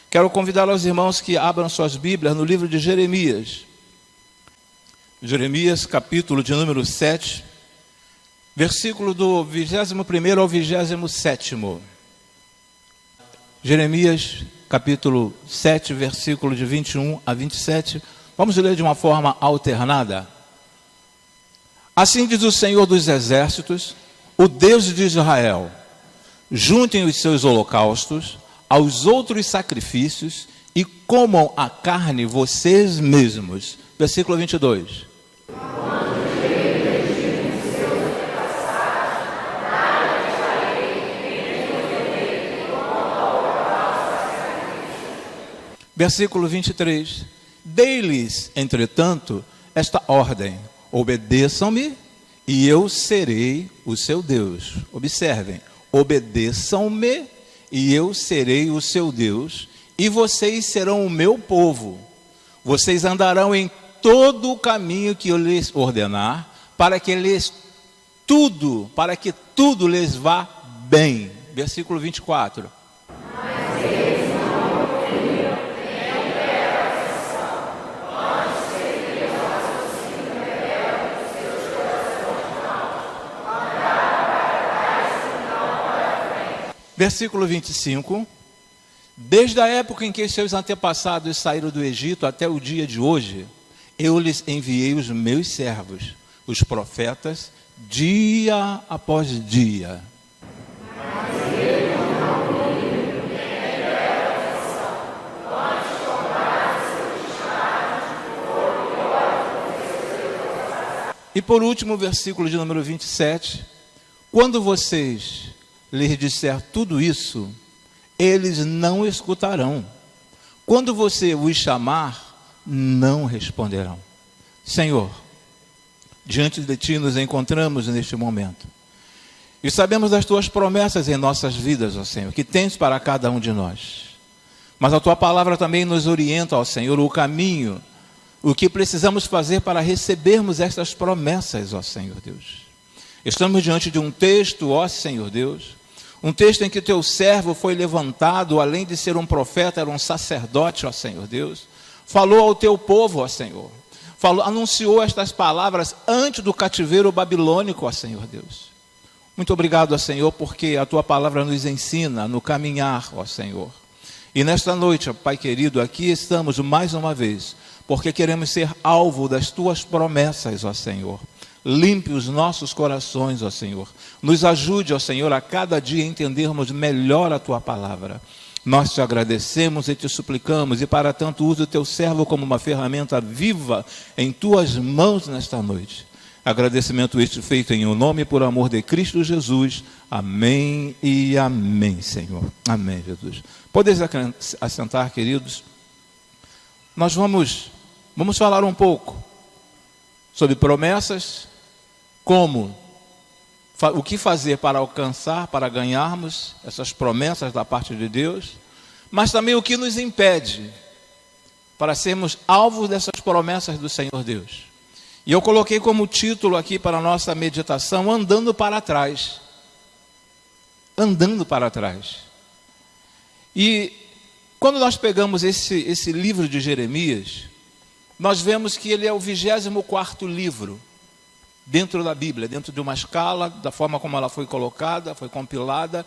Quero convidar os irmãos que abram suas Bíblias no livro de Jeremias. Jeremias, capítulo de número 7, versículo do 21º ao 27º. Jeremias, capítulo 7, versículo de 21 a 27. Vamos ler de uma forma alternada. Assim diz o Senhor dos Exércitos, o Deus de Israel: juntem os seus holocaustos aos outros sacrifícios e comam a carne vocês mesmos. Versículo 22. Versículo 23. Dei-lhes, entretanto, esta ordem: obedeçam-me e eu serei o seu Deus. Observem, obedeçam-me e eu serei o seu Deus, e vocês serão o meu povo. Vocês andarão em todo o caminho que eu lhes ordenar, para que tudo lhes vá bem. Versículo 24. Versículo 25, desde a época em que seus antepassados saíram do Egito até o dia de hoje, eu lhes enviei os meus servos, os profetas, dia após dia. E por último, o versículo de número 27, quando vocês lhes disser tudo isso, eles não escutarão. Quando você os chamar, não responderão. Senhor, diante de Ti nos encontramos neste momento. E sabemos das Tuas promessas em nossas vidas, ó Senhor, que tens para cada um de nós. Mas a Tua palavra também nos orienta, ó Senhor, o caminho, o que precisamos fazer para recebermos estas promessas, ó Senhor Deus. Estamos diante de um texto, ó Senhor Deus, um texto em que Teu servo foi levantado, além de ser um profeta, era um sacerdote, ó Senhor Deus, falou ao Teu povo, ó Senhor, anunciou estas palavras antes do cativeiro babilônico, ó Senhor Deus. Muito obrigado, ó Senhor, porque a Tua palavra nos ensina no caminhar, ó Senhor. E nesta noite, ó Pai querido, aqui estamos mais uma vez, porque queremos ser alvo das Tuas promessas, ó Senhor. Limpe os nossos corações, ó Senhor. Nos ajude, ó Senhor, a cada dia entendermos melhor a Tua palavra. Nós Te agradecemos e Te suplicamos, e para tanto use o Teu servo como uma ferramenta viva em Tuas mãos nesta noite. Agradecimento este feito em o nome e por amor de Cristo Jesus. Amém e amém, Senhor. Amém, Jesus. Podeis assentar, queridos. Nós vamos falar um pouco sobre promessas, o que fazer para alcançar, para ganharmos essas promessas da parte de Deus, mas também o que nos impede para sermos alvos dessas promessas do Senhor Deus. E eu coloquei como título aqui para a nossa meditação, andando para trás. Andando para trás. E quando nós pegamos esse livro de Jeremias, nós vemos que ele é o 24º livro dentro da Bíblia, dentro de uma escala, da forma como ela foi colocada, foi compilada.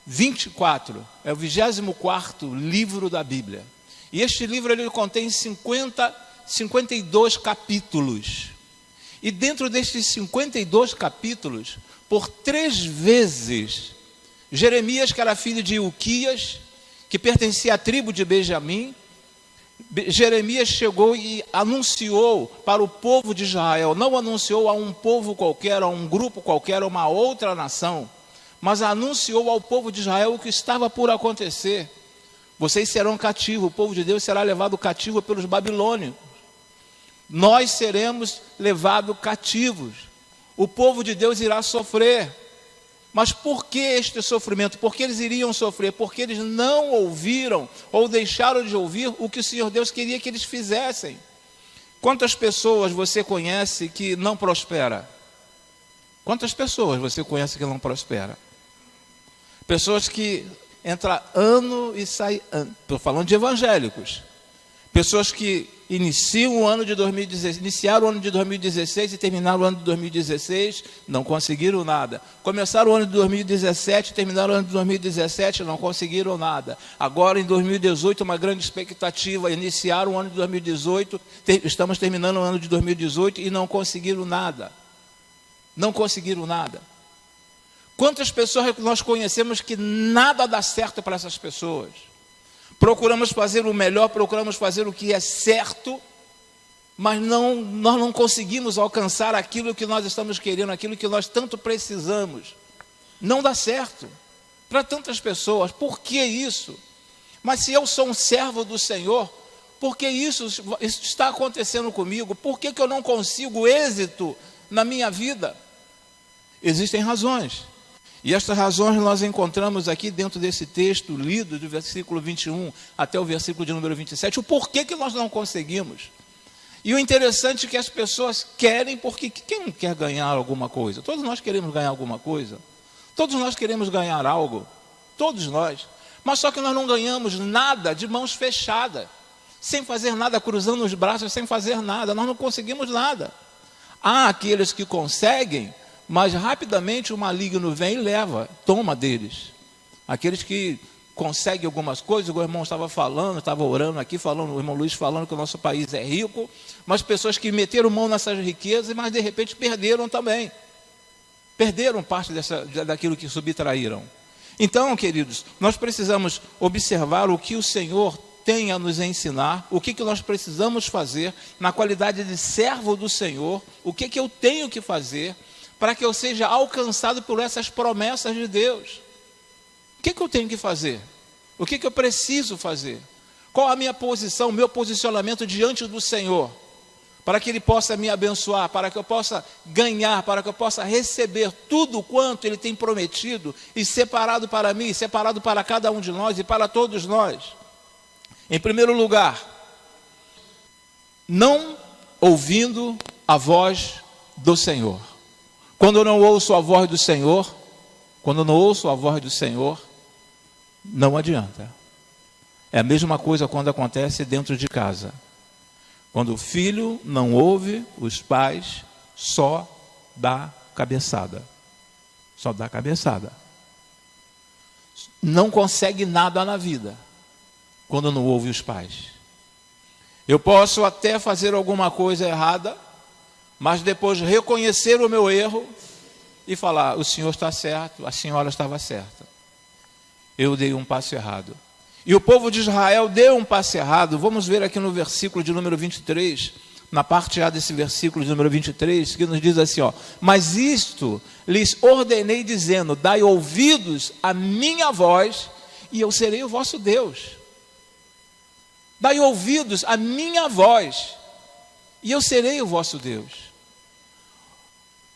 24 é o 24º livro da Bíblia. E este livro ele contém 52 capítulos. E dentro destes 52 capítulos, por 3 vezes, Jeremias, que era filho de Ilquias, que pertencia à tribo de Benjamim, Jeremias chegou e anunciou para o povo de Israel, não anunciou a um povo qualquer, a um grupo qualquer, a uma outra nação, mas anunciou ao povo de Israel o que estava por acontecer. Vocês serão cativos, o povo de Deus será levado cativo pelos babilônios. Nós seremos levados cativos. O povo de Deus irá sofrer. Mas por que este sofrimento? Porque eles iriam sofrer? Porque eles não ouviram ou deixaram de ouvir o que o Senhor Deus queria que eles fizessem. Quantas pessoas você conhece que não prospera? Quantas pessoas você conhece que não prospera? Pessoas que entra ano e sai ano. Estou falando de evangélicos. Pessoas que iniciaram o ano de 2016 e terminaram o ano de 2016, não conseguiram nada. Começaram o ano de 2017, terminaram o ano de 2017, não conseguiram nada. Agora, em 2018, uma grande expectativa, iniciaram o ano de 2018, estamos terminando o ano de 2018 e não conseguiram nada. Não conseguiram nada. Quantas pessoas nós conhecemos que nada dá certo para essas pessoas? Procuramos fazer o melhor, procuramos fazer o que é certo, mas nós não conseguimos alcançar aquilo que nós estamos querendo, aquilo que nós tanto precisamos. Não dá certo para tantas pessoas. Por que isso? Mas se eu sou um servo do Senhor, por que isso está acontecendo comigo? Por que eu não consigo êxito na minha vida? Existem razões. E estas razões nós encontramos aqui dentro desse texto lido, do versículo 21 até o versículo de número 27, o porquê que nós não conseguimos. E o interessante é que as pessoas querem, porque quem não quer ganhar alguma coisa? Todos nós queremos ganhar alguma coisa. Todos nós queremos ganhar algo. Todos nós. Mas só que nós não ganhamos nada de mãos fechadas, sem fazer nada, cruzando os braços, sem fazer nada. Nós não conseguimos nada. Há aqueles que conseguem, mas rapidamente o maligno vem e leva, toma deles. Aqueles que conseguem algumas coisas, o irmão estava falando, estava orando aqui, o irmão Luiz falando que o nosso país é rico, mas pessoas que meteram mão nessas riquezas, mas de repente perderam também. Perderam parte daquilo que subtraíram. Então, queridos, nós precisamos observar o que o Senhor tem a nos ensinar, o que nós precisamos fazer na qualidade de servo do Senhor, o que eu tenho que fazer para que eu seja alcançado por essas promessas de Deus. O que eu tenho que fazer? O que eu preciso fazer? Qual a minha posição, o meu posicionamento diante do Senhor? Para que Ele possa me abençoar, para que eu possa ganhar, para que eu possa receber tudo quanto Ele tem prometido e separado para mim, separado para cada um de nós e para todos nós. Em primeiro lugar, não ouvindo a voz do Senhor. Quando eu não ouço a voz do Senhor, não adianta. É a mesma coisa quando acontece dentro de casa. Quando o filho não ouve os pais, só dá cabeçada. Só dá cabeçada. Não consegue nada na vida quando não ouve os pais. Eu posso até fazer alguma coisa errada, mas depois reconhecer o meu erro e falar, o senhor está certo, a senhora estava certa. Eu dei um passo errado. E o povo de Israel deu um passo errado. Vamos ver aqui no versículo de número 23, na parte A desse versículo de número 23, que nos diz assim, mas isto lhes ordenei dizendo, dai ouvidos à minha voz e eu serei o vosso Deus. Dai ouvidos à minha voz e eu serei o vosso Deus.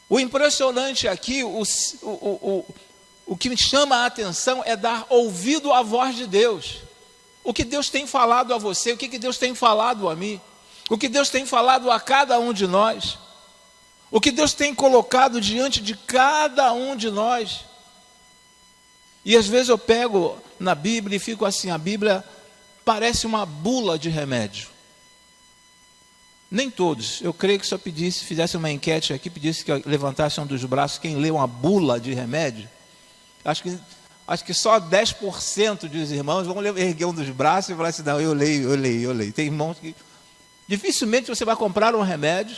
O impressionante aqui, o que me chama a atenção é dar ouvido à voz de Deus. O que Deus tem falado a você, o que Deus tem falado a mim, o que Deus tem falado a cada um de nós, o que Deus tem colocado diante de cada um de nós. E às vezes eu pego na Bíblia e fico assim, a Bíblia parece uma bula de remédio. Nem todos, eu creio que se eu fizesse uma enquete aqui, pedisse que eu levantasse um dos braços, quem lê uma bula de remédio, acho que só 10% dos irmãos vão erguer um dos braços e falar assim, não, eu leio. Tem irmãos que, dificilmente você vai comprar um remédio,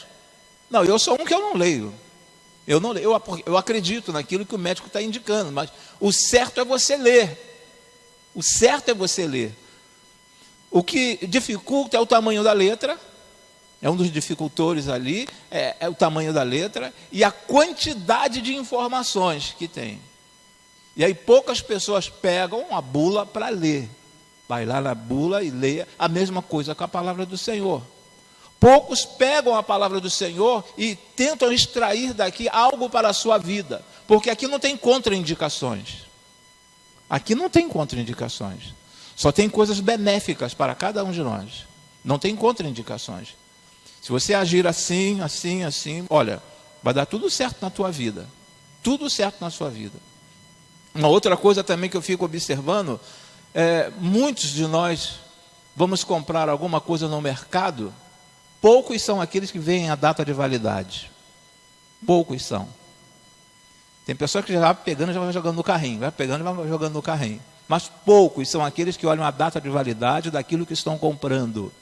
não, eu sou um que eu não leio. Eu acredito naquilo que o médico está indicando, mas o certo é você ler. O certo é você ler. O que dificulta é o tamanho da letra. É um dos dificultores ali, é o tamanho da letra e a quantidade de informações que tem. E aí poucas pessoas pegam a bula para ler. Vai lá na bula e leia a mesma coisa com a palavra do Senhor. Poucos pegam a palavra do Senhor e tentam extrair daqui algo para a sua vida. Porque aqui não tem contraindicações. Aqui não tem contraindicações. Só tem coisas benéficas para cada um de nós. Não tem contraindicações. Se você agir assim, olha, vai dar tudo certo na tua vida. Tudo certo na sua vida. Uma outra coisa também que eu fico observando, muitos de nós vamos comprar alguma coisa no mercado, poucos são aqueles que veem a data de validade. Poucos são. Tem pessoas que já vai pegando e já vai jogando no carrinho, vai pegando e vai jogando no carrinho. Mas poucos são aqueles que olham a data de validade daquilo que estão comprando.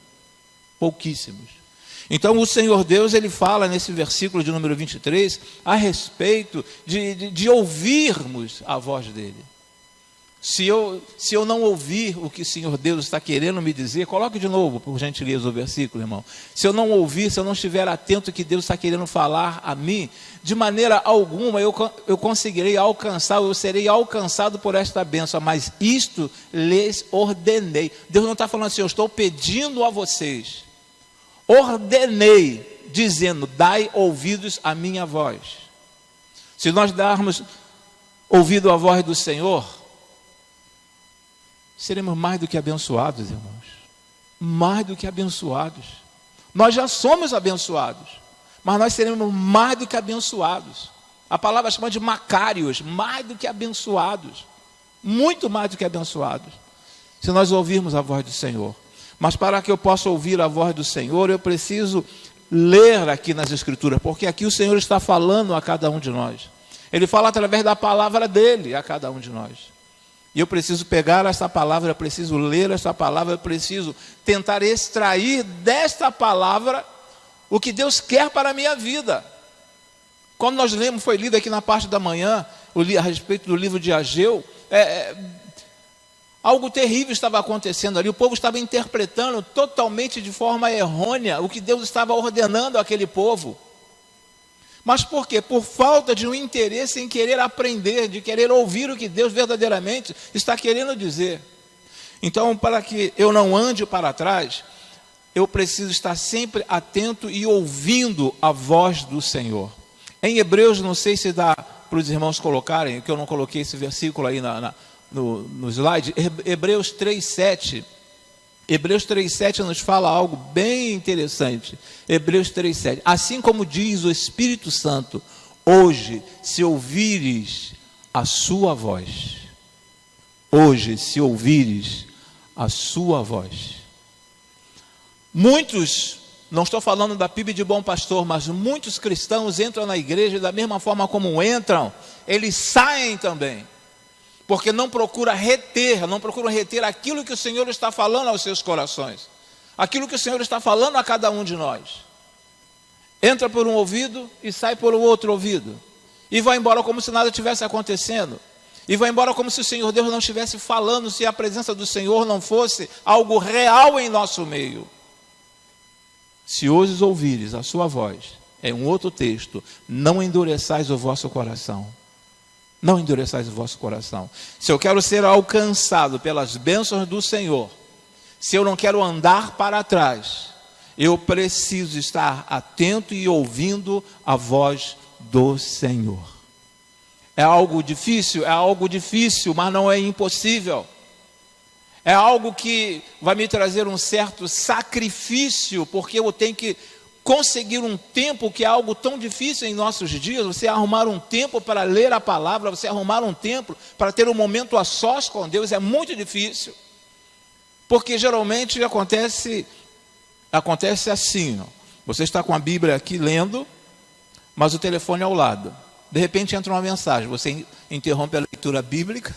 Pouquíssimos. Então o Senhor Deus, ele fala nesse versículo de número 23, a respeito de ouvirmos a voz dele. Se eu não ouvir o que o Senhor Deus está querendo me dizer, coloque de novo, por gentileza, o versículo, irmão. Se eu não ouvir, se eu não estiver atento ao que Deus está querendo falar a mim, de maneira alguma eu conseguirei alcançar, eu serei alcançado por esta bênção, mas isto lhes ordenei. Deus não está falando assim, eu estou pedindo a vocês, ordenei, dizendo, dai ouvidos à minha voz. Se nós darmos ouvido à voz do Senhor, seremos mais do que abençoados, irmãos. Mais do que abençoados. Nós já somos abençoados, mas nós seremos mais do que abençoados. A palavra chama de macários, mais do que abençoados. Muito mais do que abençoados. Se nós ouvirmos a voz do Senhor. Mas para que eu possa ouvir a voz do Senhor, eu preciso ler aqui nas Escrituras, porque aqui o Senhor está falando a cada um de nós. Ele fala através da palavra dele a cada um de nós. E eu preciso pegar essa palavra, eu preciso ler essa palavra, eu preciso tentar extrair desta palavra o que Deus quer para a minha vida. Quando nós lemos, foi lido aqui na parte da manhã, a respeito do livro de Ageu, algo terrível estava acontecendo ali, o povo estava interpretando totalmente de forma errônea o que Deus estava ordenando àquele povo. Mas por quê? Por falta de um interesse em querer aprender, de querer ouvir o que Deus verdadeiramente está querendo dizer. Então, para que eu não ande para trás, eu preciso estar sempre atento e ouvindo a voz do Senhor. Em Hebreus, não sei se dá para os irmãos colocarem, que eu não coloquei esse versículo aí no slide, Hebreus 3:7. Hebreus 3:7 nos fala algo bem interessante. Hebreus 3:7. Assim como diz o Espírito Santo, hoje, se ouvires a sua voz. Hoje, se ouvires a sua voz. Muitos, não estou falando da PIB de Bom Pastor, mas muitos cristãos entram na igreja e da mesma forma como entram, eles saem também. Porque não procuram reter aquilo que o Senhor está falando aos seus corações. Aquilo que o Senhor está falando a cada um de nós. Entra por um ouvido e sai por o outro ouvido. E vai embora como se nada tivesse acontecendo. E vai embora como se o Senhor Deus não estivesse falando, se a presença do Senhor não fosse algo real em nosso meio. Se hoje ouvires a sua voz, é um outro texto, não endureçais o vosso coração. Não endureçais o vosso coração. Se eu quero ser alcançado pelas bênçãos do Senhor, se eu não quero andar para trás, eu preciso estar atento e ouvindo a voz do Senhor. É algo difícil, mas não é impossível. É algo que vai me trazer um certo sacrifício, porque eu tenho que conseguir um tempo, que é algo tão difícil em nossos dias, você arrumar um tempo para ler a palavra, você arrumar um tempo para ter um momento a sós com Deus, é muito difícil. Porque geralmente acontece assim, ó. Você está com a Bíblia aqui lendo, mas o telefone é ao lado. De repente entra uma mensagem, você interrompe a leitura bíblica,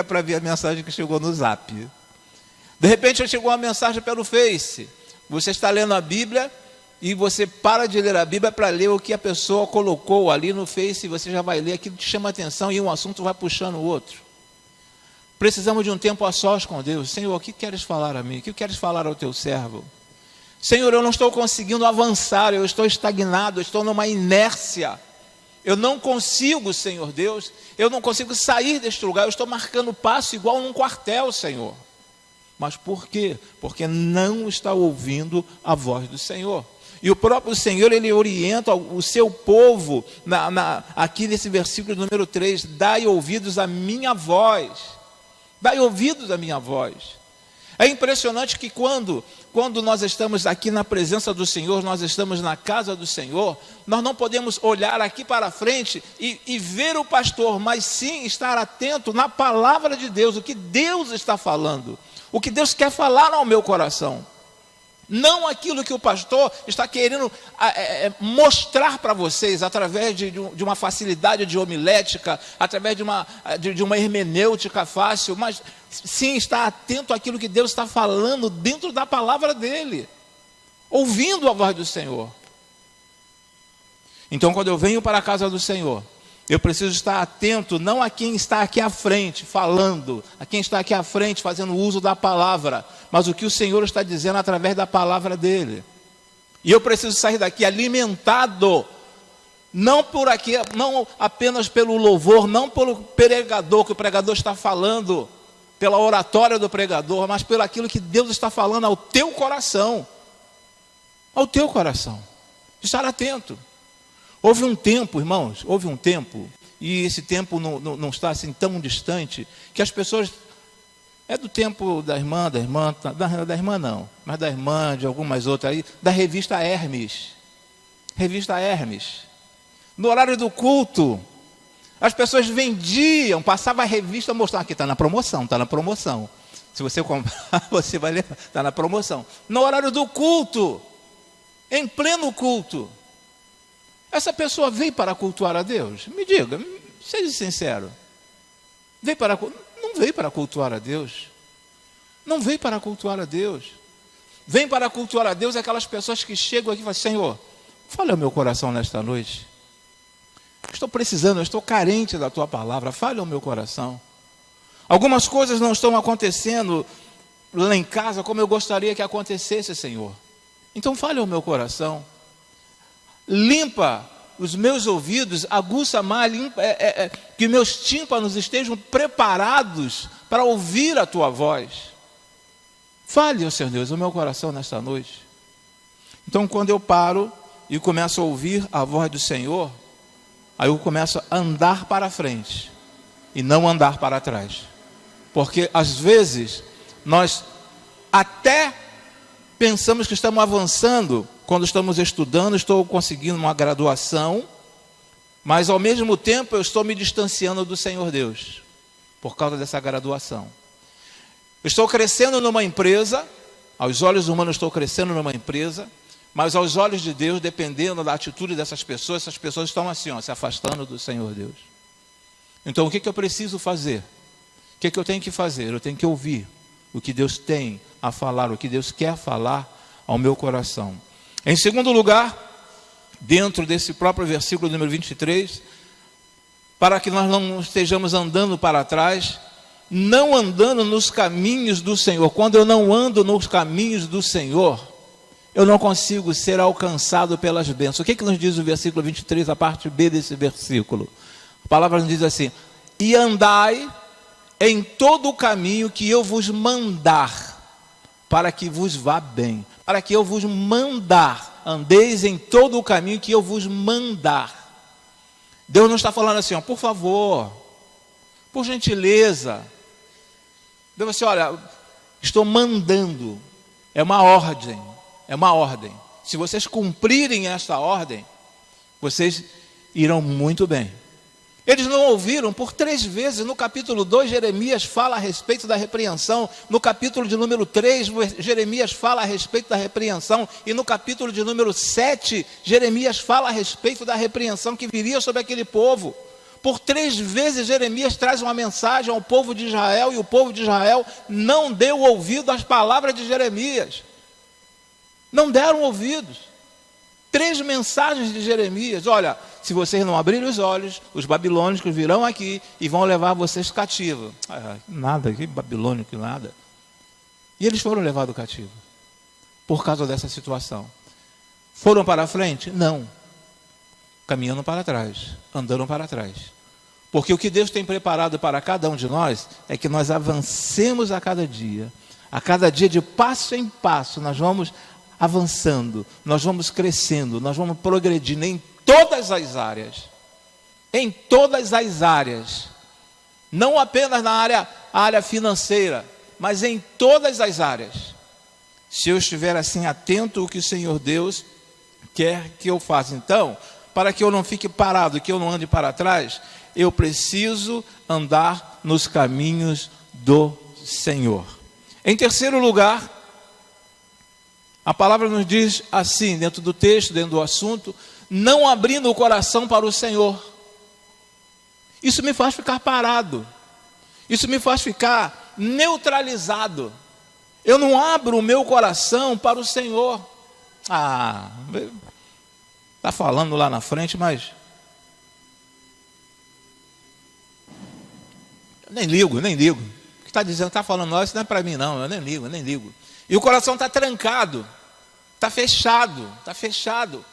para ver a mensagem que chegou no Zap. De repente chegou uma mensagem pelo Face. Você está lendo a Bíblia e você para de ler a Bíblia para ler o que a pessoa colocou ali no Face, e você já vai ler, aquilo te chama a atenção e um assunto vai puxando o outro. Precisamos de um tempo a sós com Deus. Senhor, o que queres falar a mim? O que queres falar ao teu servo? Senhor, eu não estou conseguindo avançar, eu estou estagnado, eu estou numa inércia. Eu não consigo, Senhor Deus, eu não consigo sair deste lugar, eu estou marcando passo igual num quartel, Senhor. Mas por quê? Porque não está ouvindo a voz do Senhor. E o próprio Senhor, ele orienta o seu povo, aqui nesse versículo número 3, dai ouvidos à minha voz. Dai ouvidos à minha voz. É impressionante que quando nós estamos aqui na presença do Senhor, nós estamos na casa do Senhor, nós não podemos olhar aqui para frente e ver o pastor, mas sim estar atento na palavra de Deus, o que Deus está falando, o que Deus quer falar ao meu coração. Não aquilo que o pastor está querendo mostrar para vocês através de uma facilidade de homilética, através de uma hermenêutica fácil, mas sim estar atento àquilo que Deus está falando dentro da palavra dele, ouvindo a voz do Senhor. Então, quando eu venho para a casa do Senhor, eu preciso estar atento não a quem está aqui à frente falando, a quem está aqui à frente fazendo uso da palavra, mas o que o Senhor está dizendo através da palavra dele. E eu preciso sair daqui alimentado, não apenas pelo louvor, não pelo pregador, que o pregador está falando, pela oratória do pregador, mas pelo aquilo que Deus está falando ao teu coração. Ao teu coração. Estar atento. Houve um tempo, irmãos, e esse tempo não está assim tão distante, que as pessoas, é do tempo da irmã não, mas da irmã, de algumas outras aí, da revista Hermes. No horário do culto, as pessoas vendiam, passavam a revista, mostrando, aqui está na promoção. Se você comprar, você vai levar, está na promoção. No horário do culto, em pleno culto, essa pessoa veio para cultuar a Deus? Me diga, seja sincero. Não veio para cultuar a Deus. Não veio para cultuar a Deus. Vem para cultuar a Deus aquelas pessoas que chegam aqui e falam: Senhor, fale ao meu coração nesta noite. Estou precisando, eu estou carente da tua palavra, fale ao meu coração. Algumas coisas não estão acontecendo lá em casa como eu gostaria que acontecesse, Senhor. Então fale ao meu coração. Limpa os meus ouvidos, aguça mais, que meus tímpanos estejam preparados para ouvir a tua voz. Fale, ó Senhor Deus, ao meu coração nesta noite. Então, quando eu paro e começo a ouvir a voz do Senhor, aí eu começo a andar para frente e não andar para trás. Porque às vezes nós até pensamos que estamos avançando quando estamos estudando, estou conseguindo uma graduação, mas ao mesmo tempo eu estou me distanciando do Senhor Deus, por causa dessa graduação. Estou crescendo numa empresa, aos olhos humanos estou crescendo numa empresa, mas aos olhos de Deus, dependendo da atitude dessas pessoas, essas pessoas estão assim, se afastando do Senhor Deus. Então o que eu preciso fazer? O que eu tenho que fazer? Eu tenho que ouvir o que Deus tem a falar, o que Deus quer falar ao meu coração. Em segundo lugar, dentro desse próprio versículo número 23, para que nós não estejamos andando para trás, não andando nos caminhos do Senhor. Quando eu não ando nos caminhos do Senhor, eu não consigo ser alcançado pelas bênçãos. O que nos diz o versículo 23, a parte B desse versículo? A palavra nos diz assim: e andai em todo o caminho que eu vos mandar, para que vos vá bem. Para que eu vos mandar, andeis em todo o caminho que eu vos mandar. Deus não está falando assim, por favor, por gentileza. Deus assim, olha, estou mandando, é uma ordem. Se vocês cumprirem esta ordem, vocês irão muito bem. Eles não ouviram por 3 vezes. No capítulo 2, Jeremias fala a respeito da repreensão. No capítulo de número 3, Jeremias fala a respeito da repreensão. E no capítulo de número 7, Jeremias fala a respeito da repreensão que viria sobre aquele povo. Por 3 vezes Jeremias traz uma mensagem ao povo de Israel, e o povo de Israel não deu ouvido às palavras de Jeremias. Não deram ouvidos. 3 mensagens de Jeremias: olha, se vocês não abrirem os olhos, os babilônicos virão aqui e vão levar vocês cativos. Nada, que babilônico, nada. E eles foram levados cativos por causa dessa situação. Foram para frente? Não. Caminhando para trás, andando para trás. Porque o que Deus tem preparado para cada um de nós é que nós avancemos a cada dia de passo em passo, nós vamos avançando, nós vamos crescendo, nós vamos progredindo em todas as áreas. Em todas as áreas. Não apenas na área financeira, mas em todas as áreas. Se eu estiver assim atento ao que o Senhor Deus quer que eu faça. Então, para que eu não fique parado, que eu não ande para trás, eu preciso andar nos caminhos do Senhor. Em terceiro lugar, a palavra nos diz assim, dentro do texto, dentro do assunto, não abrindo o coração para o Senhor. Isso me faz ficar parado. Isso me faz ficar neutralizado. Eu não abro o meu coração para o Senhor. Está falando lá na frente, mas nem ligo. O que está dizendo, está falando, não, isso não é para mim não, eu nem ligo. E o coração está trancado, está fechado.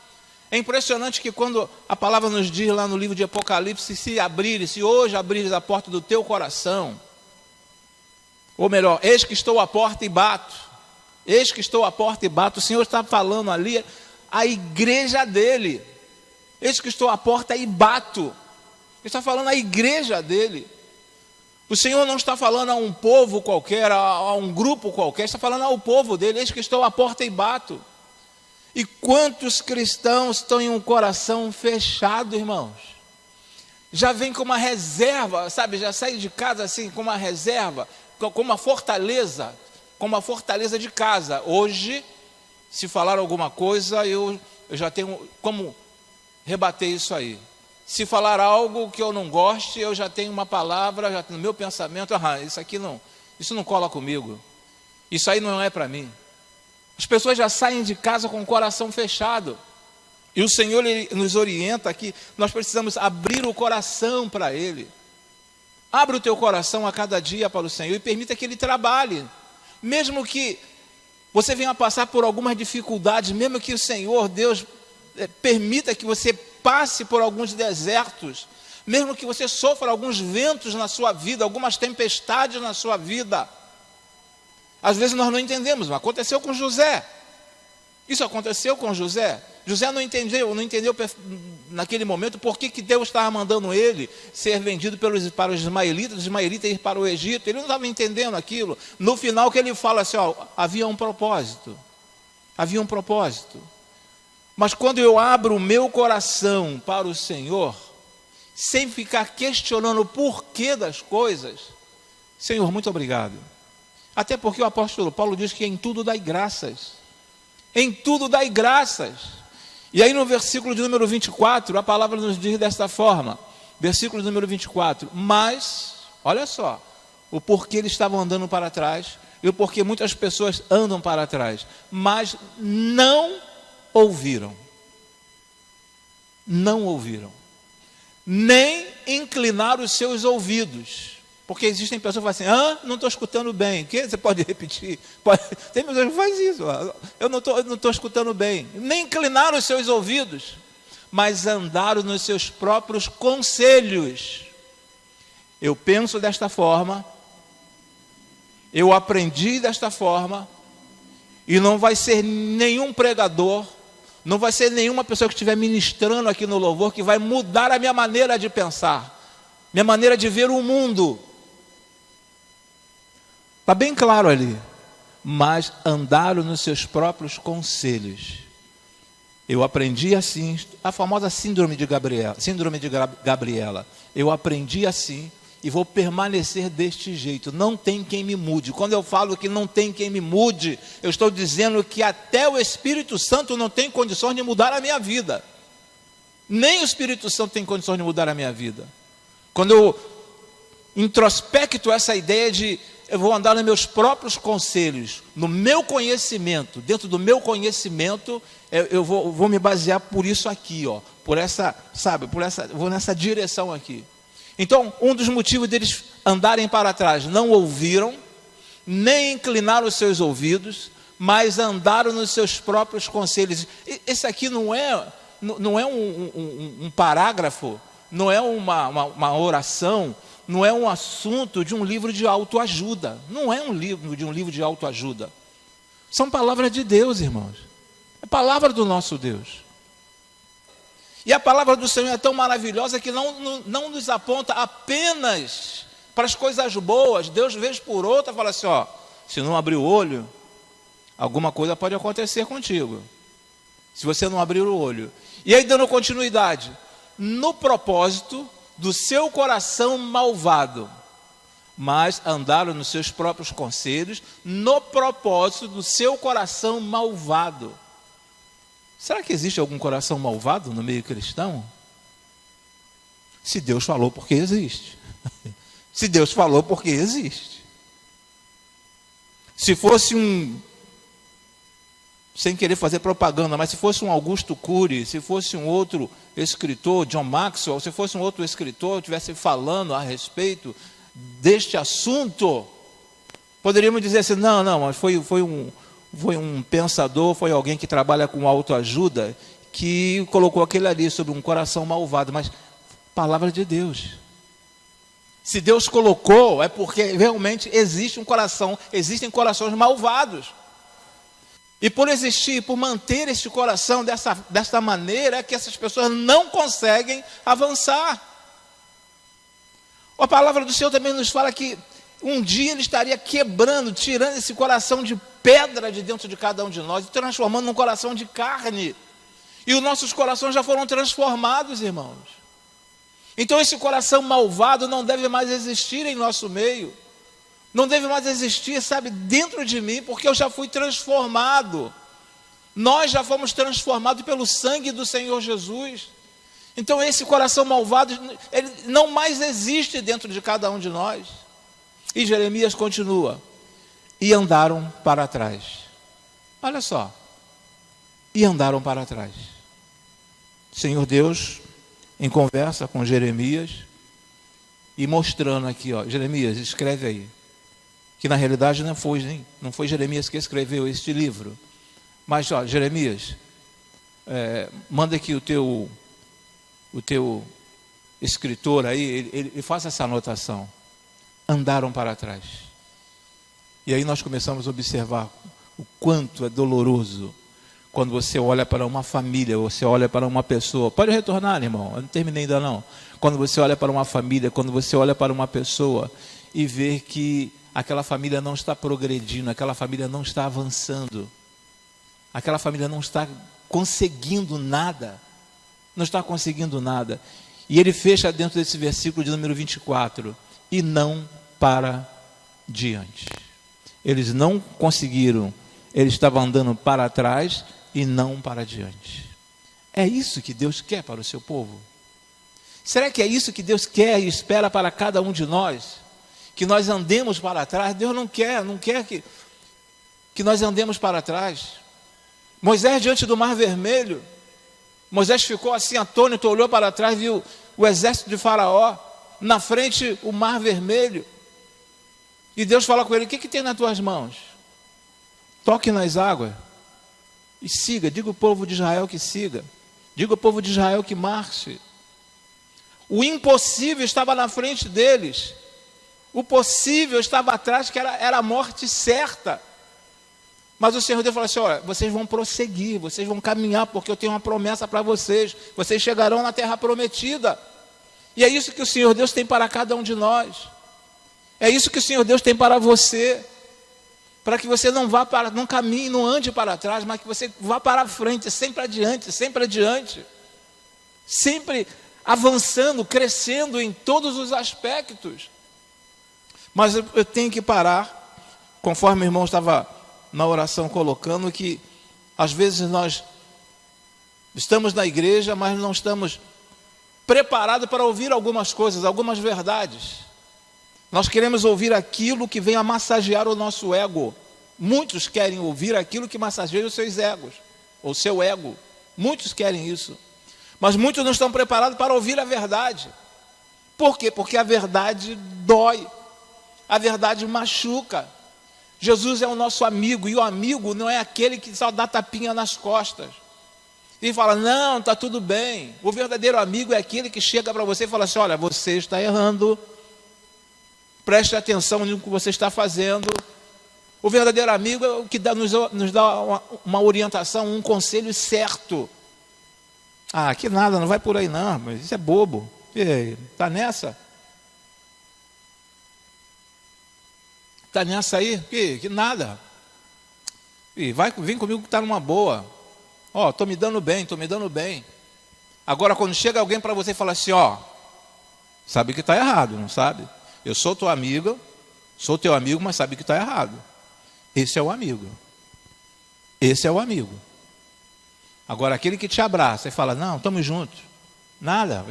É impressionante que quando a palavra nos diz lá no livro de Apocalipse, se hoje abrires a porta do teu coração, ou melhor, eis que estou à porta e bato. O Senhor está falando ali a igreja dele. Eis que estou à porta e bato. Ele está falando à igreja dele. O Senhor não está falando a um povo qualquer, a um grupo qualquer, está falando ao povo dele. Eis que estou à porta e bato. E quantos cristãos estão em um coração fechado, irmãos? Já vem com uma reserva, sabe? Já sai de casa assim com uma reserva, com uma fortaleza de casa. Hoje, se falar alguma coisa, eu já tenho como rebater isso aí. Se falar algo que eu não goste, eu já tenho uma palavra, já no meu pensamento, isso não cola comigo. Isso aí não é para mim. As pessoas já saem de casa com o coração fechado. E o Senhor ele nos orienta aqui, nós precisamos abrir o coração para Ele. Abre o teu coração a cada dia para o Senhor e permita que Ele trabalhe. Mesmo que você venha passar por algumas dificuldades, mesmo que o Senhor, Deus, permita que você passe por alguns desertos, mesmo que você sofra alguns ventos na sua vida, algumas tempestades na sua vida. Às vezes nós não entendemos, mas aconteceu com José. Isso aconteceu com José. José não entendeu naquele momento por que Deus estava mandando ele ser vendido para os ismaelitas ir para o Egito. Ele não estava entendendo aquilo. No final que ele fala assim, havia um propósito. Mas quando eu abro o meu coração para o Senhor, sem ficar questionando o porquê das coisas, Senhor, muito obrigado. Até porque o apóstolo Paulo diz que em tudo dai graças. Em tudo dai graças. E aí no versículo de número 24, a palavra nos diz desta forma. Versículo de número 24. Mas, olha só, o porquê eles estavam andando para trás e o porquê muitas pessoas andam para trás. Mas não ouviram. Nem inclinaram os seus ouvidos. Porque existem pessoas que falam assim, não estou escutando bem. Você pode repetir? Tem pessoas que fazem isso. Eu não estou escutando bem. Nem inclinaram os seus ouvidos, mas andaram nos seus próprios conselhos. Eu penso desta forma, eu aprendi desta forma, e não vai ser nenhum pregador, não vai ser nenhuma pessoa que estiver ministrando aqui no louvor que vai mudar a minha maneira de pensar, minha maneira de ver o mundo. Está bem claro ali. Mas andaram nos seus próprios conselhos. Eu aprendi assim, a famosa síndrome de Gabriela. Eu aprendi assim e vou permanecer deste jeito. Não tem quem me mude. Quando eu falo que não tem quem me mude, eu estou dizendo que até o Espírito Santo não tem condições de mudar a minha vida. Nem o Espírito Santo tem condições de mudar a minha vida. Quando eu introspecto essa ideia de eu vou andar nos meus próprios conselhos, no meu conhecimento, dentro do meu conhecimento, eu vou me basear por isso aqui, vou nessa direção aqui. Então, um dos motivos deles andarem para trás, não ouviram, nem inclinaram os seus ouvidos, mas andaram nos seus próprios conselhos. Esse aqui não é um parágrafo, não é uma oração, não é um assunto de um livro de autoajuda. Não é um livro de autoajuda. São palavras de Deus, irmãos. É palavra do nosso Deus. E a palavra do Senhor é tão maravilhosa que não nos aponta apenas Para as coisas boas, Deus, vez por outra, fala assim, ó, se não abrir o olho, alguma coisa pode acontecer contigo. Se você não abrir o olho. E aí, dando continuidade, no propósito do seu coração malvado, mas andaram nos seus próprios conselhos, no propósito do seu coração malvado. Será que existe algum coração malvado no meio cristão? Se Deus falou, porque existe. Se Deus falou, porque existe. Se fosse sem querer fazer propaganda, mas se fosse um Augusto Cury, se fosse um outro escritor, John Maxwell, se fosse um outro escritor, estivesse falando a respeito deste assunto, poderíamos dizer assim, não, mas foi um pensador, foi alguém que trabalha com autoajuda, que colocou aquele ali sobre um coração malvado, mas palavra de Deus. Se Deus colocou, é porque realmente existe um coração, existem corações malvados. E por existir, por manter este coração desta maneira, é que essas pessoas não conseguem avançar. A palavra do Senhor também nos fala que um dia Ele estaria quebrando, tirando esse coração de pedra de dentro de cada um de nós, e transformando num coração de carne. E os nossos corações já foram transformados, irmãos. Então esse coração malvado não deve mais existir em nosso meio. Não deve mais existir, sabe, dentro de mim, porque eu já fui transformado. Nós já fomos transformados pelo sangue do Senhor Jesus. Então esse coração malvado, ele não mais existe dentro de cada um de nós. E Jeremias continua. E andaram para trás. Olha só. E andaram para trás. Senhor Deus, em conversa com Jeremias, e mostrando aqui, ó, Jeremias, escreve aí. Que na realidade não foi Jeremias que escreveu este livro. Mas, ó, Jeremias, manda que o teu escritor aí, ele faça essa anotação. Andaram para trás. E aí nós começamos a observar o quanto é doloroso quando você olha para uma família, você olha para uma pessoa. Pode retornar, irmão, eu não terminei ainda não. Quando você olha para uma família, quando você olha para uma pessoa e vê que aquela família não está progredindo, aquela família não está avançando, aquela família não está conseguindo nada, não está conseguindo nada. E ele fecha dentro desse versículo de número 24, e não para diante. Eles não conseguiram, eles estavam andando para trás e não para diante. É isso que Deus quer para o seu povo? Será que é isso que Deus quer e espera para cada um de nós? Que nós andemos para trás? Deus não quer que nós andemos para trás. Moisés diante do Mar Vermelho, Moisés ficou assim atônito, olhou para trás, viu o exército de Faraó, na frente o Mar Vermelho, e Deus fala com ele, o que tem nas tuas mãos? Toque nas águas e siga, diga ao povo de Israel que siga, diga ao povo de Israel que marche. O impossível estava na frente deles, o possível estava atrás, que era a morte certa. Mas o Senhor Deus falou assim, olha, vocês vão prosseguir, vocês vão caminhar, porque eu tenho uma promessa para vocês, vocês chegarão na terra prometida. E é isso que o Senhor Deus tem para cada um de nós. É isso que o Senhor Deus tem para você. Para que você não vá para, não caminhe, não ande para trás, mas que você vá para a frente, sempre adiante, sempre adiante. Sempre avançando, crescendo em todos os aspectos. Mas eu tenho que parar, conforme o irmão estava na oração colocando, que às vezes nós estamos na igreja, mas não estamos preparados para ouvir algumas coisas, algumas verdades. Nós queremos ouvir aquilo que vem a massagear o nosso ego. Muitos querem ouvir aquilo que massageia os seus egos, ou seu ego. Muitos querem isso. Mas muitos não estão preparados para ouvir a verdade. Por quê? Porque a verdade dói. A verdade machuca. Jesus é o nosso amigo, e o amigo não é aquele que só dá tapinha nas costas. E fala, não, está tudo bem. O verdadeiro amigo é aquele que chega para você e fala assim, olha, você está errando. Preste atenção no que você está fazendo. O verdadeiro amigo é o que nos dá uma orientação, um conselho certo. Ah, que nada, não vai por aí não, mas isso é bobo. Está nessa? Está nessa aí? Que nada. Vem comigo que está numa boa. Estou me dando bem, estou me dando bem. Agora, quando chega alguém para você e fala assim, sabe que está errado, não sabe? Eu sou tua amiga, sou teu amigo, mas sabe que está errado. Esse é o amigo. Esse é o amigo. Agora, aquele que te abraça e fala, não, estamos juntos. Nada,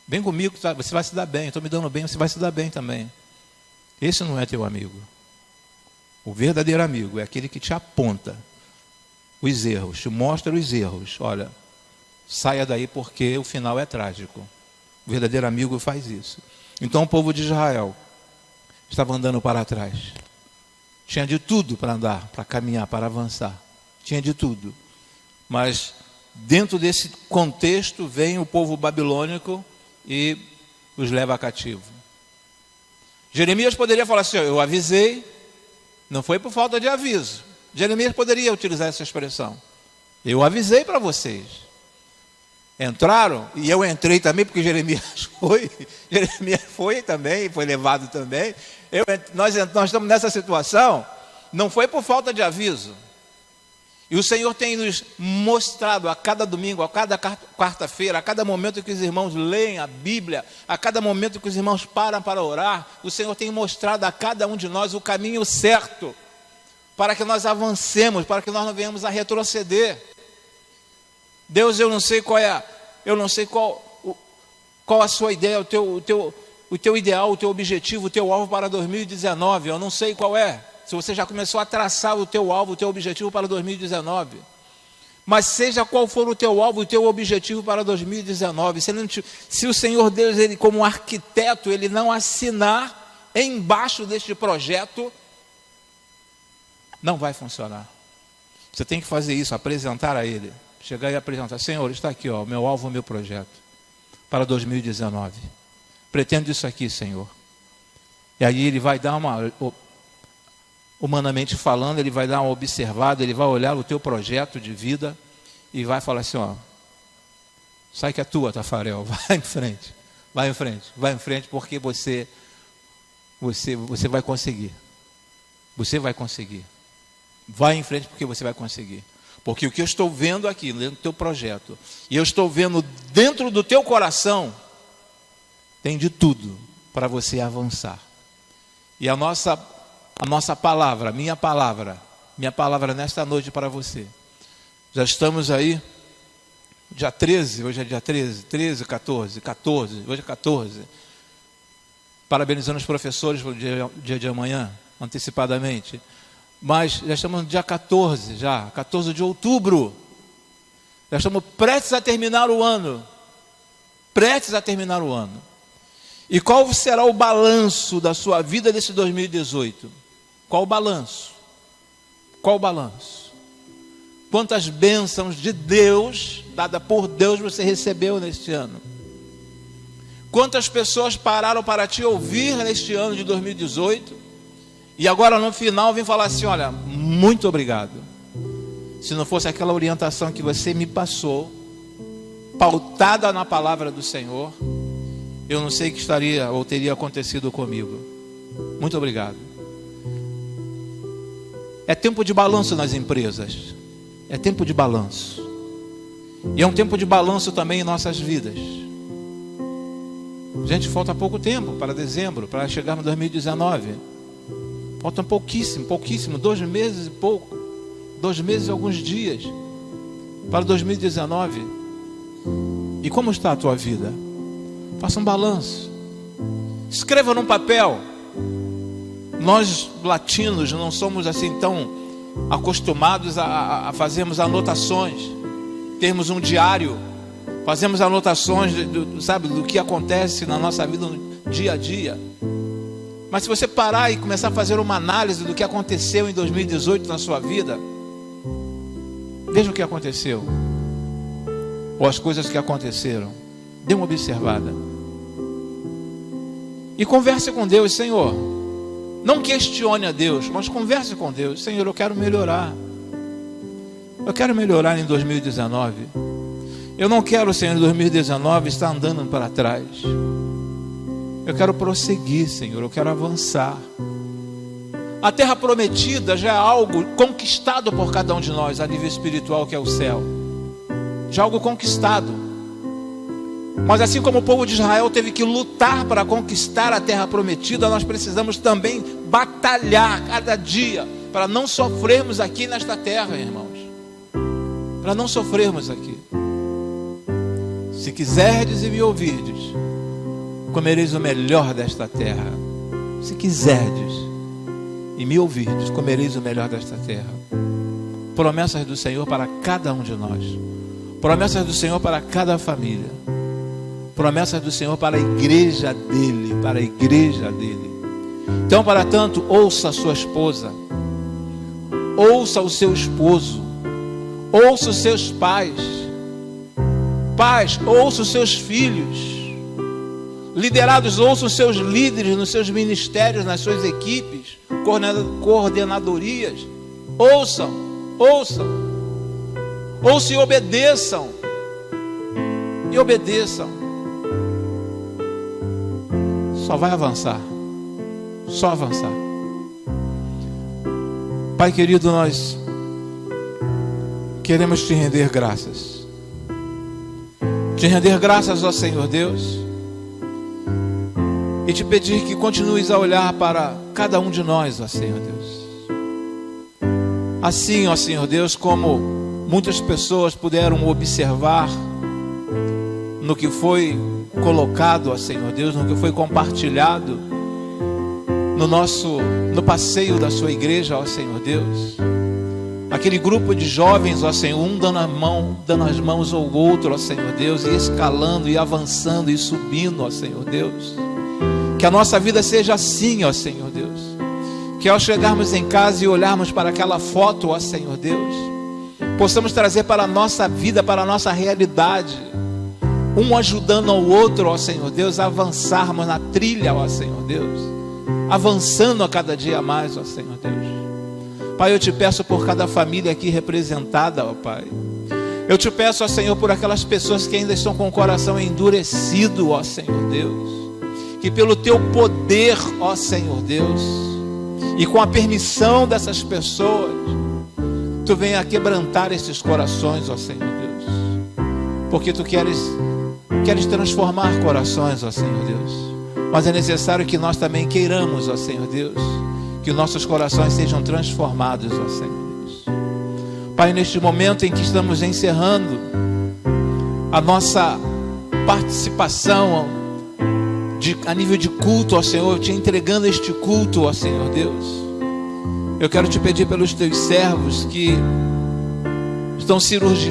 vem comigo, você vai se dar bem. Estou me dando bem, você vai se dar bem também. Esse não é teu amigo. O verdadeiro amigo é aquele que te aponta os erros, te mostra os erros. Olha, saia daí porque o final é trágico. O verdadeiro amigo faz isso. Então o povo de Israel estava andando para trás. Tinha de tudo para andar, para caminhar, para avançar. Tinha de tudo. Mas dentro desse contexto vem o povo babilônico e os leva cativo. Jeremias poderia falar assim, eu avisei, não foi por falta de aviso. Jeremias poderia utilizar essa expressão. Eu avisei para vocês. Entraram, e eu entrei também, porque Jeremias foi também, foi levado também. Nós estamos nessa situação, não foi por falta de aviso. E o Senhor tem nos mostrado a cada domingo, a cada quarta-feira, a cada momento que os irmãos leem a Bíblia, a cada momento que os irmãos param para orar, o Senhor tem mostrado a cada um de nós o caminho certo, para que nós avancemos, para que nós não venhamos a retroceder. Deus, eu não sei qual a sua ideia, o teu ideal, o teu objetivo, o teu alvo para 2019, eu não sei qual é. Se você já começou a traçar o teu alvo, o teu objetivo para 2019. Mas seja qual for o teu alvo, o teu objetivo para 2019, se o Senhor Deus, ele como arquiteto, ele não assinar embaixo deste projeto, não vai funcionar. Você tem que fazer isso, apresentar a Ele. Chegar e apresentar, Senhor, está aqui, meu alvo, meu projeto, para 2019. Pretendo isso aqui, Senhor. E aí Ele vai dar humanamente falando, Ele vai dar uma observada, Ele vai olhar o teu projeto de vida e vai falar assim, sai que é tua, Tafarel, vai em frente, porque você vai conseguir. Você vai conseguir. Vai em frente porque você vai conseguir. Porque o que eu estou vendo aqui dentro do teu projeto, e eu estou vendo dentro do teu coração, tem de tudo para você avançar. E a nossa palavra, minha palavra nesta noite para você. Já estamos aí, dia 13, hoje é dia 13, 14, hoje é 14. Parabenizando os professores pelo dia de amanhã, antecipadamente. Mas já estamos no dia 14 de outubro. Já estamos prestes a terminar o ano. E qual será o balanço da sua vida desse 2018? Qual o balanço? Quantas bênçãos de Deus, dada por Deus, você recebeu neste ano? Quantas pessoas pararam para te ouvir neste ano de 2018? E agora no final vem falar assim, olha, muito obrigado. Se não fosse aquela orientação que você me passou, pautada na palavra do Senhor, eu não sei o que estaria ou teria acontecido comigo. Muito obrigado. É tempo de balanço nas empresas. É tempo de balanço. E é um tempo de balanço também em nossas vidas. Gente, falta pouco tempo para dezembro, para chegarmos em 2019. Falta pouquíssimo, 2 meses e pouco. 2 meses e alguns dias para 2019. E como está a tua vida? Faça um balanço. Escreva num papel. Nós latinos não somos assim tão acostumados a fazermos anotações. Termos um diário. Fazemos anotações do que acontece na nossa vida no dia a dia. Mas se você parar e começar a fazer uma análise do que aconteceu em 2018 na sua vida, veja o que aconteceu, ou as coisas que aconteceram. Dê uma observada. E converse com Deus, Senhor. Não questione a Deus, mas converse com Deus. Senhor, eu quero melhorar. Eu quero melhorar em 2019. Eu não quero, Senhor, em 2019 estar andando para trás. Eu quero prosseguir, Senhor, eu quero avançar. A terra prometida já é algo conquistado por cada um de nós a nível espiritual, que é o céu. Já é algo conquistado. Mas assim como o povo de Israel teve que lutar para conquistar a terra prometida, nós precisamos também batalhar cada dia para não sofrermos aqui nesta terra, irmãos. Para não sofrermos aqui. Se quiserdes e me ouvirdes, comereis o melhor desta terra. Se quiserdes e me ouvirdes, comereis o melhor desta terra. Promessas do Senhor para cada um de nós. Promessas do Senhor para cada família. Promessas do Senhor para a igreja dele. Para a igreja dele. Então, para tanto, ouça a sua esposa. Ouça o seu esposo. Ouça os seus pais. Pais, ouça os seus filhos. Liderados, ouçam os seus líderes nos seus ministérios, nas suas equipes, coordenadorias. Ouçam, ouçam. Ouçam e obedeçam. E obedeçam. Só vai avançar. Só avançar. Pai querido, nós queremos te render graças. Te render graças, ó Senhor Deus. E te pedir que continues a olhar para cada um de nós, ó Senhor Deus. Assim, ó Senhor Deus, como muitas pessoas puderam observar no que foi colocado, ó Senhor Deus, no que foi compartilhado no passeio da sua igreja, ó Senhor Deus. Aquele grupo de jovens, ó Senhor, um dando as mãos ao outro, ó Senhor Deus, e escalando, e avançando, e subindo, ó Senhor Deus. Que a nossa vida seja assim, ó Senhor Deus. Que ao chegarmos em casa e olharmos para aquela foto, ó Senhor Deus, possamos trazer para a nossa vida, para a nossa realidade, um ajudando ao outro, ó Senhor Deus, a avançarmos na trilha, ó Senhor Deus, avançando a cada dia mais, ó Senhor Deus. Pai, eu te peço por cada família aqui representada, ó Pai. Eu te peço, ó Senhor, por aquelas pessoas que ainda estão com o coração endurecido, ó Senhor Deus. Que pelo teu poder, ó Senhor Deus, e com a permissão dessas pessoas, tu venha quebrantar esses corações, ó Senhor Deus. Porque tu queres transformar corações, ó Senhor Deus. Mas é necessário que nós também queiramos, ó Senhor Deus, que nossos corações sejam transformados, ó Senhor Deus. Pai, neste momento em que estamos encerrando a nossa participação a nível de culto, ó Senhor, te entregando este culto, ó Senhor Deus, eu quero te pedir pelos teus servos que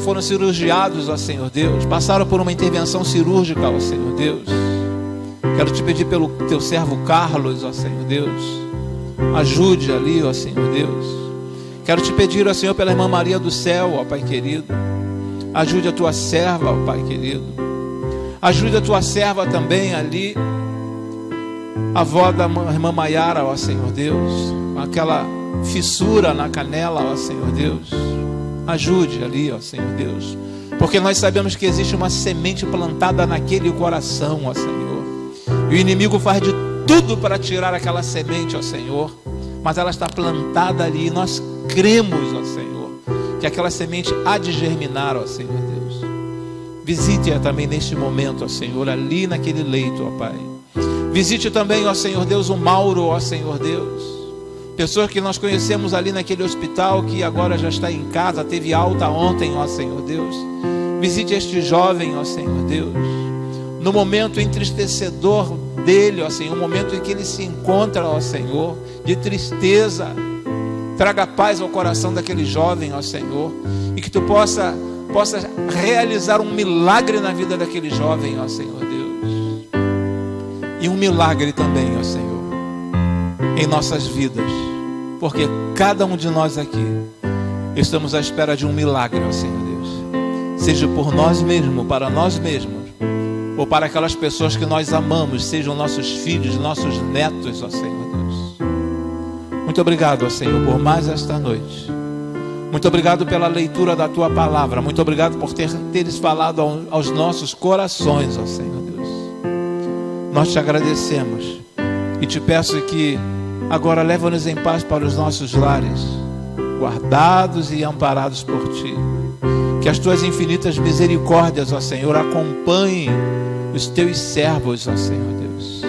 foram cirurgiados, ó Senhor Deus, passaram por uma intervenção cirúrgica, ó Senhor Deus. Quero te pedir pelo teu servo Carlos, ó Senhor Deus, ajude ali, ó Senhor Deus. Quero te pedir, ó Senhor, pela irmã Maria do Céu, ó Pai querido, ajude a tua serva, ó Pai querido. Ajude a tua serva também ali, a avó da irmã Maiara, ó Senhor Deus, com aquela fissura na canela, ó Senhor Deus. Ajude ali, ó Senhor Deus, porque nós sabemos que existe uma semente plantada naquele coração, ó Senhor. E o inimigo faz de tudo para tirar aquela semente, ó Senhor, mas ela está plantada ali e nós cremos, ó Senhor, que aquela semente há de germinar, ó Senhor Deus. Visite-a também neste momento, ó Senhor, ali naquele leito, ó Pai. Visite também, ó Senhor Deus, o Mauro, ó Senhor Deus. Pessoa que nós conhecemos ali naquele hospital, que agora já está em casa, teve alta ontem, ó Senhor Deus. Visite este jovem, ó Senhor Deus, no momento entristecedor dele, ó Senhor, o momento em que ele se encontra, ó Senhor, de tristeza. Traga paz ao coração daquele jovem, ó Senhor, e que tu possa realizar um milagre na vida daquele jovem, ó Senhor Deus. E um milagre também, ó Senhor, em nossas vidas, porque cada um de nós aqui estamos à espera de um milagre, ó Senhor Deus, seja por nós mesmos, para nós mesmos, ou para aquelas pessoas que nós amamos, sejam nossos filhos, nossos netos, ó Senhor Deus. Muito obrigado, ó Senhor, por mais esta noite. Muito obrigado pela leitura da tua palavra. Muito obrigado por teres falado aos nossos corações, ó Senhor Deus. Nós te agradecemos e te peço que Agora leva-nos em paz para os nossos lares, guardados e amparados por Ti. Que as Tuas infinitas misericórdias, ó Senhor, acompanhem os Teus servos, ó Senhor Deus.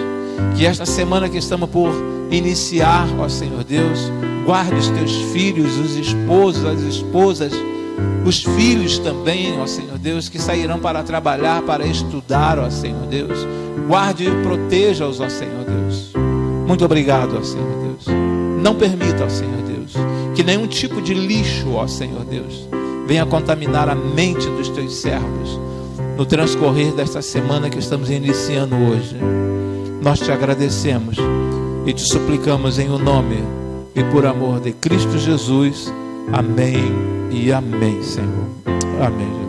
Que esta semana que estamos por iniciar, ó Senhor Deus, guarde os Teus filhos, os esposos, as esposas, os filhos também, ó Senhor Deus, que sairão para trabalhar, para estudar, ó Senhor Deus. Guarde e proteja-os, ó Senhor Deus. Muito obrigado, ó Senhor Deus. Não permita, ó Senhor Deus, que nenhum tipo de lixo, ó Senhor Deus, venha contaminar a mente dos Teus servos no transcorrer desta semana que estamos iniciando hoje. Nós Te agradecemos e Te suplicamos em o nome e por amor de Cristo Jesus. Amém e amém, Senhor. Amém.